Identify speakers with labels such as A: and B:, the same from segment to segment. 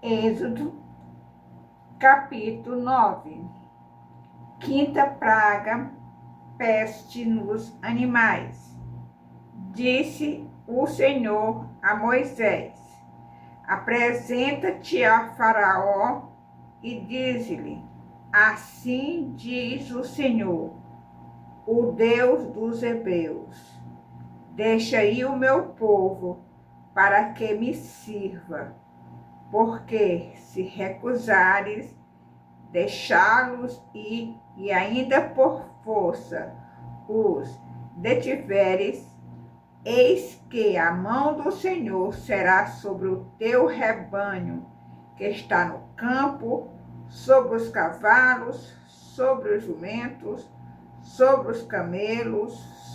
A: Êxodo, capítulo 9. Quinta praga, peste nos animais. Disse o Senhor a Moisés: apresenta-te a Faraó e diz-lhe: assim diz o Senhor, o Deus dos Hebreus: deixa ir o meu povo para que me sirva, porque se recusares deixá-los ir e ainda por força os detiveres, eis que a mão do Senhor será sobre o teu rebanho que está no campo, sobre os cavalos, sobre os jumentos, sobre os camelos,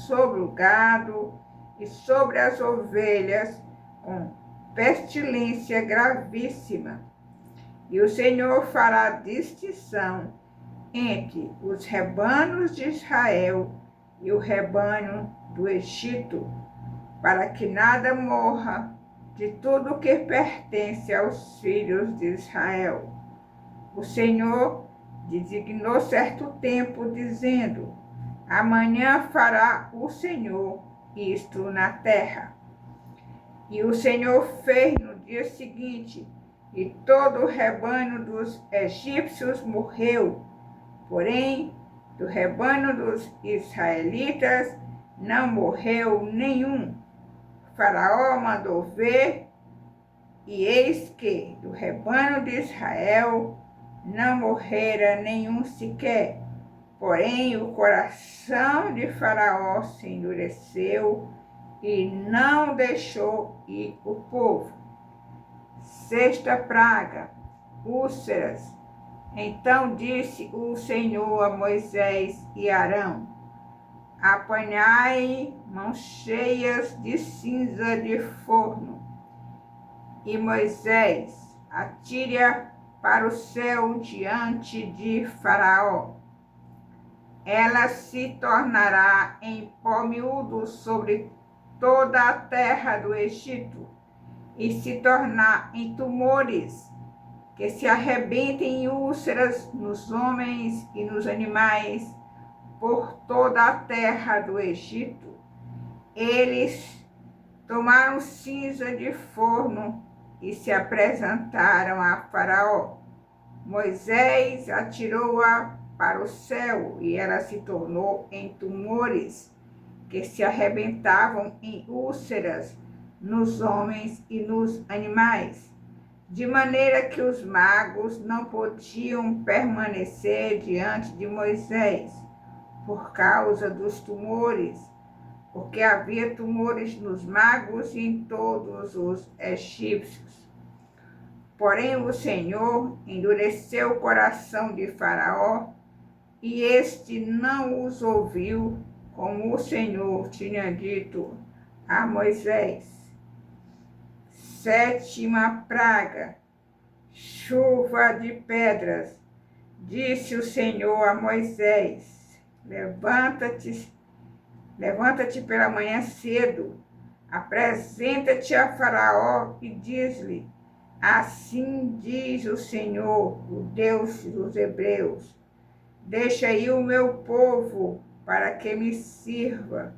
A: sobre o gado e sobre as ovelhas, com pestilência gravíssima. E o Senhor fará distinção entre os rebanhos de Israel e o rebanho do Egito, para que nada morra de tudo que pertence aos filhos de Israel. O Senhor designou certo tempo, dizendo: amanhã fará o Senhor isto na terra. E o Senhor fez no dia seguinte, e todo o rebanho dos egípcios morreu. Porém, do rebanho dos israelitas não morreu nenhum. Faraó mandou ver, e eis que do rebanho de Israel não morrera nenhum sequer. Porém, o coração de Faraó se endureceu e não deixou ir o povo. Sexta praga, úlceras. Então disse o Senhor a Moisés e Arão: apanhai mãos cheias de cinza de forno, e Moisés atire-a para o céu diante de Faraó. Ela se tornará em pó miúdo sobre toda a terra do Egito, e se tornar em tumores que se arrebentem em úlceras nos homens e nos animais por toda a terra do Egito. Eles tomaram cinza de forno e se apresentaram a Faraó. Moisés atirou-a para o céu e ela se tornou em tumores que se arrebentavam em úlceras nos homens e nos animais, de maneira que os magos não podiam permanecer diante de Moisés por causa dos tumores, porque havia tumores nos magos e em todos os egípcios. Porém, o Senhor endureceu o coração de Faraó, e este não os ouviu, como o Senhor tinha dito a Moisés. Sétima praga, chuva de pedras. Disse o Senhor a Moisés: levanta-te pela manhã cedo, apresenta-te a Faraó e diz-lhe: assim diz o Senhor, o Deus dos Hebreus: deixa ir o meu povo para que me sirva,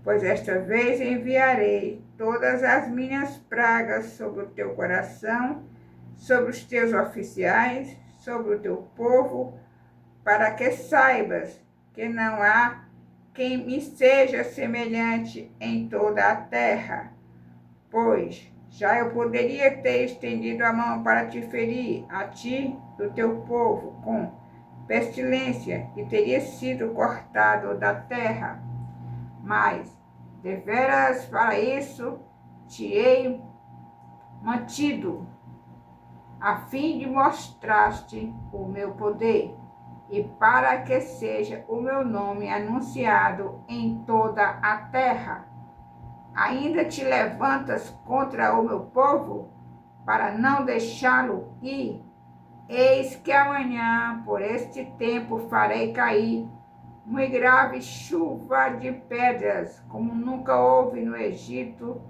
A: pois esta vez enviarei todas as minhas pragas sobre o teu coração, sobre os teus oficiais, sobre o teu povo, para que saibas que não há quem me seja semelhante em toda a terra. Pois já eu poderia ter estendido a mão para te ferir, a ti e o teu povo, com pestilência, e teria sido cortado da terra. Mas, deveras para isso, te hei mantido, a fim de mostrar-te o meu poder, e para que seja o meu nome anunciado em toda a terra. Ainda te levantas contra o meu povo, para não deixá-lo ir? Eis que amanhã, por este tempo, farei cair uma grave chuva de pedras, como nunca houve no Egito,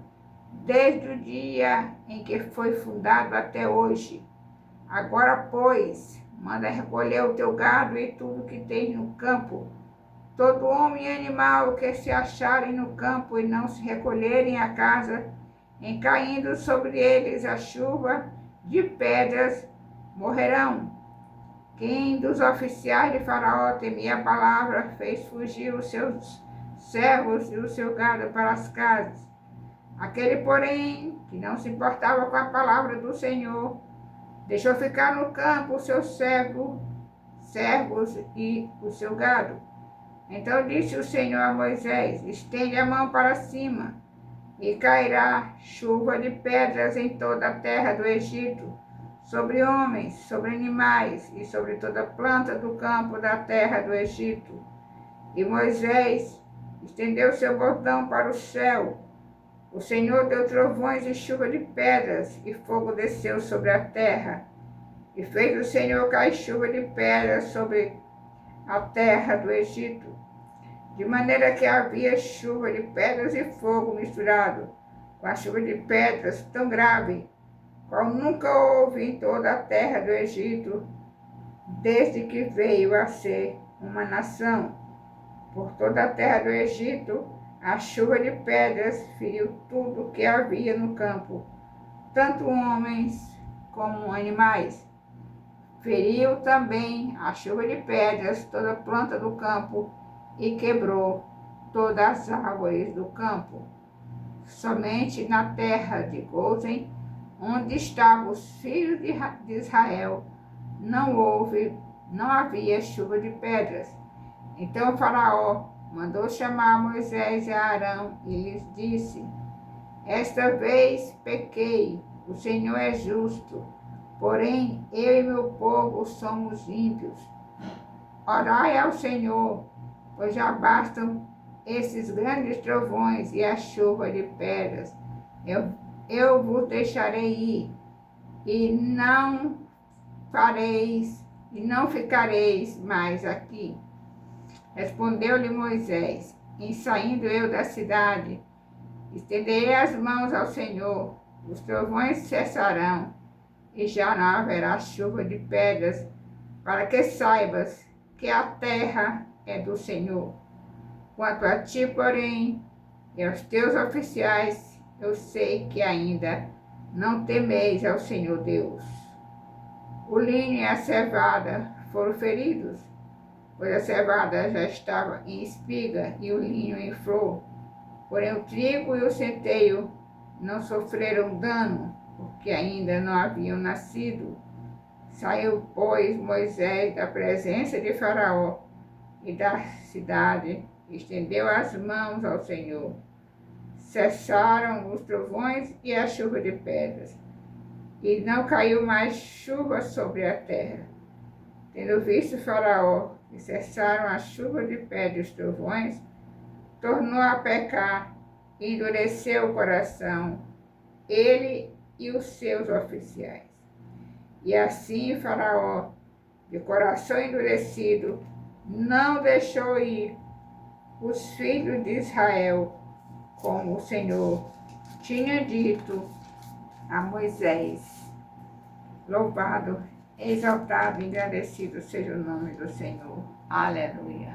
A: desde o dia em que foi fundado até hoje. Agora, pois, manda recolher o teu gado e tudo que tens no campo, todo homem e animal que se acharem no campo e não se recolherem à casa, em caindo sobre eles a chuva de pedras, morrerão. Quem dos oficiais de Faraó temia a palavra, fez fugir os seus servos e o seu gado para as casas. Aquele, porém, que não se importava com a palavra do Senhor, deixou ficar no campo os seus servos e o seu gado. Então disse o Senhor a Moisés: estende a mão para cima, e cairá chuva de pedras em toda a terra do Egito, sobre homens, sobre animais e sobre toda planta do campo da terra do Egito. E Moisés estendeu seu bordão para o céu. O Senhor deu trovões e chuva de pedras, e fogo desceu sobre a terra. E fez o Senhor cair chuva de pedras sobre a terra do Egito, de maneira que havia chuva de pedras e fogo misturado, com a chuva de pedras tão grave, qual nunca houve em toda a terra do Egito, desde que veio a ser uma nação. Por toda a terra do Egito, a chuva de pedras feriu tudo que havia no campo, tanto homens como animais. Feriu também a chuva de pedras toda a planta do campo e quebrou todas as árvores do campo. Somente na terra de Gozem, onde estavam os filhos de Israel, não havia chuva de pedras. Então o Faraó mandou chamar Moisés e Arão e lhes disse: esta vez pequei, o Senhor é justo, porém eu e meu povo somos ímpios. Orai ao Senhor, pois já bastam esses grandes trovões e a chuva de pedras. Eu vos deixarei ir, e não ficareis mais aqui. Respondeu-lhe Moisés: em saindo eu da cidade, estenderei as mãos ao Senhor, os trovões cessarão, e já não haverá chuva de pedras, para que saibas que a terra é do Senhor. Quanto a ti, porém, e aos teus oficiais, eu sei que ainda não temeis ao Senhor Deus. O linho e a cevada foram feridos, pois a cevada já estava em espiga e o linho em flor. Porém o trigo e o centeio não sofreram dano, porque ainda não haviam nascido. Saiu, pois, Moisés da presença de Faraó e da cidade, estendeu as mãos ao Senhor. Cessaram os trovões e a chuva de pedras, e não caiu mais chuva sobre a terra. Tendo visto Faraó que cessaram a chuva de pedras e os trovões, tornou a pecar e endureceu o coração, ele e os seus oficiais. E assim Faraó, de coração endurecido, não deixou ir os filhos de Israel, como o Senhor tinha dito a Moisés. Louvado, exaltado e engrandecido seja o nome do Senhor. Aleluia.